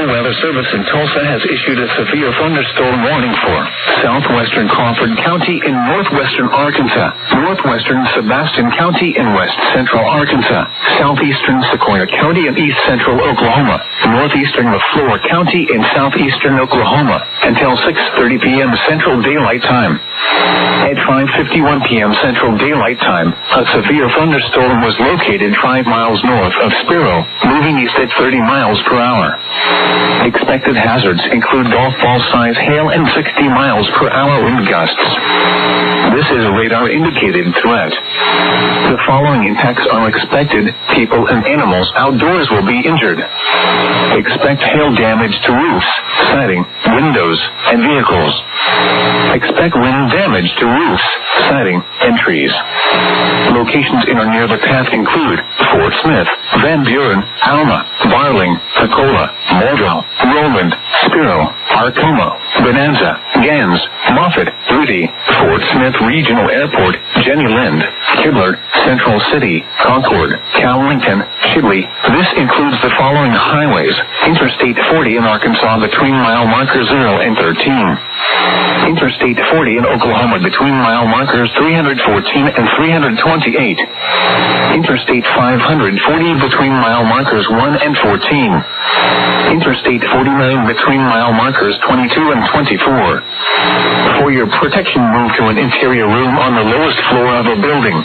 Weather Service in Tulsa has issued a severe thunderstorm warning for southwestern Crawford County in northwestern Arkansas, northwestern Sebastian County in west central Arkansas, southeastern Sequoia County in east central Oklahoma, northeastern Lafleur County in southeastern Oklahoma, until 6:30 p.m. Central Daylight Time. At 5:51 p.m. Central Daylight Time, a severe thunderstorm was located 5 miles north of Spiro, moving east at 30 miles per hour. Expected hazards include golf ball-size hail and 60 miles per hour wind gusts. This is a radar-indicated threat. The following impacts are expected. People and animals outdoors will be injured. Expect hail damage to roofs, siding, windows, and vehicles. Expect wind damage to roofs, siding, and trees. Locations in or near the path include Fort Smith, Van Buren, Alma, Barling, Pecola, Moldau, Roland, Spiro, Arkoma, Bonanza, Gans, Moffett, Rudy, Fort Smith Regional Airport, Jenny Lind, Kibler, Central City, Concord, Cowlington, Shibley. This includes the following highways: Interstate 40 in Arkansas between mile markers 0 and 13. Interstate 40 in Oklahoma between mile markers 314 and 328. Interstate 540 between mile markers 1 and 14. Interstate 49 between mile markers 22 and 24. For your protection, move to an interior room on the lowest floor of a building.